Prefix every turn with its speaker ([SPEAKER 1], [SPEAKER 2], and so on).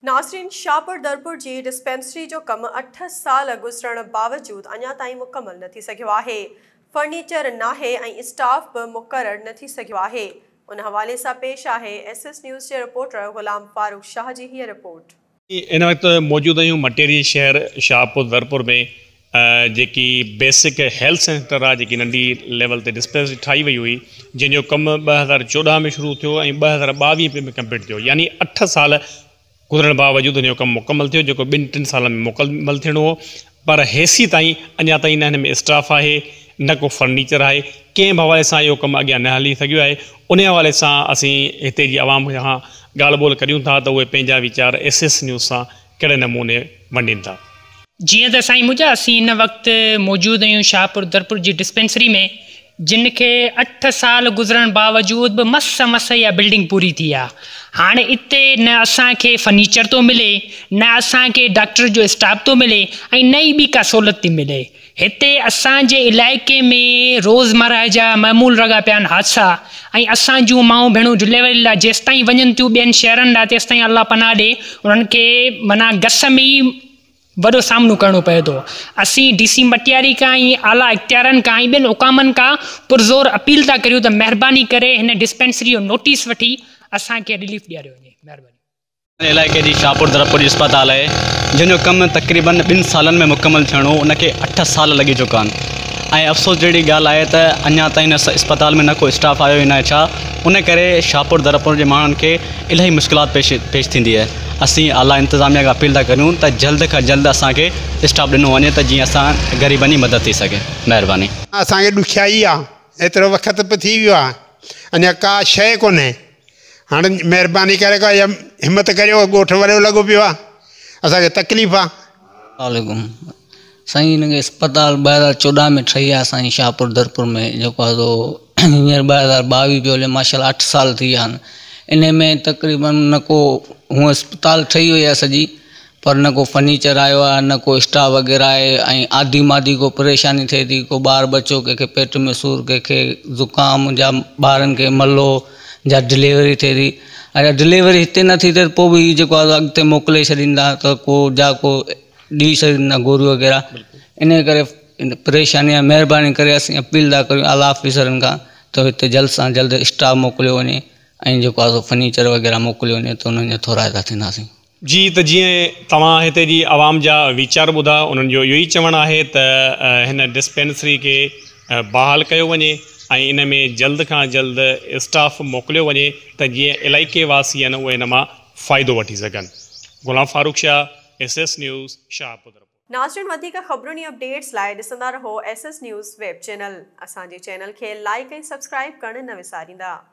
[SPEAKER 1] नासरीन शाहपुर दरपुर जी dispensary जो कम 8 साल गुजरण बावजूद अञा ताईं मुकम्मल न थी सघियो आहे। फर्नीचर नाहे ऐं स्टाफ भी मुक़रर न थी सघियो आहे। उन हवाले सां पेश आहे SS न्यूज़ के रिपोर्टर गुलाम फारूक शाह जी हीअ रिपोर्ट।
[SPEAKER 2] इन वक्त मौजूद आहियूं मटेरी शहर शाहपुर दरपुर में जेकी बेसिक हेल्थ सेंटर आहे, जेकी नंढी लेवल ते डिस्पेंसरी ठाही वई हुई, जंहिंजो कमु 2014 में शुरू थियो ऐं 2022 में कंप्लीट थियो, यानी 8 साल गुज़रण बावजूद उनजो कमु मुकमल थियो, जेको 2-3 साल में मुकमल थियणो हो। पर हेसी ताईं अञा ताईं न हिन में स्टाफ आहे, न को फर्नीचर आहे। कंहिं बि हवाले सां इहो कमु अॻियां न हली सघियो आहे। उन हवाले सां असीं हिते जी आवाम खां ॻाल्हि ॿोल करियूं था त उहे पंहिंजा वीचार SS न्यूज़ सां कहिड़े नमूने वंडीनि था।
[SPEAKER 3] जीअं त साईं मुंहिंजा असीं हिन वक़्तु मौजूदु आहियूं शाहपुर दरपुर जी डिस्पेंसरी में, जिन खे 8 साल गुज़रण बावजूद बि मस इहा बिल्डिंग पूरी थी आहे। हाणे इते न असांखे फर्नीचर थो मिले, न असांखे डॉक्टर जो स्टाफ थो मिले ऐं न ई ॿी का सहूलियत थी मिले। हिते असांजे इलाइक़े में रोज़मर्रा जा मामूल लॻा पिया आहिनि हादसा, ऐं असां जूं माऊं भेणूं डिलीवरी लाइ जेसि ताईं वञनि थियूं ॿियनि शहरनि लाइ, तेसि ताईं अल्लाह पनाह ॾे उन्हनि खे माना गस में ई वॾो सामनो करणो पए थो। असीं DC मटियारी खां ऐं आला इख़्तियारनि खां ऐं ॿियनि हुकामनि खां पुरज़ोर अपील था करियूं त महिरबानी करे हिन डिस्पेंसरी जो नोटिस वठी असांखे रिलीफ ॾियारियो वञे। महिरबानी।
[SPEAKER 4] इलाइक़े जी शाहपुर दरपुर अस्पताल आहे, जंहिंजो कमु तक़रीबन 2 सालनि में मुकमल थियणो, उनखे 8 साल लॻी चुका आहिनि। ऐं अफ़सोस जहिड़ी ॻाल्हि आहे त अञा ताईं अस्पताल में न को स्टाफ आयो ई न आहे। छा उन करे शाहपुर दरपुर जे माण्हुनि खे इलाही मुश्किलात पेश थींदी आहे। असीं आला इंतिज़ामिया खां अपील था करियूं त जल्द खां जल्द असांखे स्टाफ ॾिनो वञे त जीअं असां ग़रीबनि जी मदद थी सघे। महिरबानी।
[SPEAKER 5] असांखे ॾुखियाई आहे, एतिरो वक़्तु बि थी वियो आहे, अञा का शइ कोन्हे। हाणे महिरबानी करे का हिमत करियो, ॻोठ वॾो लॻो पियो आहे, असांखे तकलीफ़ आहे।
[SPEAKER 6] वालेकुम साईं, हिनखे अस्पताल 2014 में ठही आहे साईं शाहपुर दरपुर में, जेको आहे हींअर 2022 पियो हले, माशाल्लाह 8 साल थी विया आहिनि। इन में तक़रीबन न को हूअं अस्पताल ठही हुई आहे सॼी, पर न को फर्नीचर आयो आहे, न को स्टाफ वग़ैरह आहे। ऐं आदि मादी को परेशानी थिए थी, को ॿार बच्चो कंहिंखे पेट में सूर, कंहिंखे ज़ुकाम, जा ॿारनि खे मलो, जा डिलीवरी थिए थी। अगरि डिलीवरी हिते न थी थिए त पोइ बि जेको आहे अॻिते मोकिले छॾींदा, त को ॾेई छॾींदा गोरियूं वग़ैरह। इन करे परेशानी आहे। महिरबानी करे असीं अपील था करियूं आला ऑफिसरनि खां त हिते जल्द सां जल्द स्टाफ मोकिलियो वञे ऐं जेको आहे फर्नीचर वग़ैरह मोकिलियो वञे त उन्हनि जा थोरा था थींदासीं।
[SPEAKER 2] जी, त जीअं तव्हां हिते जी आवाम जा वीचार ॿुधा, उन्हनि जो इहो ई चवणु आहे त हिन डिस्पेंसरी खे बहाल कयो वञे ऐं इन में जल्द खां जल्द स्टाफ मोकिलियो वञे त जीअं इलाइक़े वासी आहिनि उहे इन मां फ़ाइदो वठी सघनि। गुलाम फारूक शाह, SS न्यूज़, शाहपुर।
[SPEAKER 1] नाज़रीन, वधीक ख़बरुनि अपडेट्स लाइ ॾिसंदा रहो SS न्यूज़ वेब चैनल। असांजे चैनल खे लाइक ऐं सब्सक्राइब करणु न विसारींदा।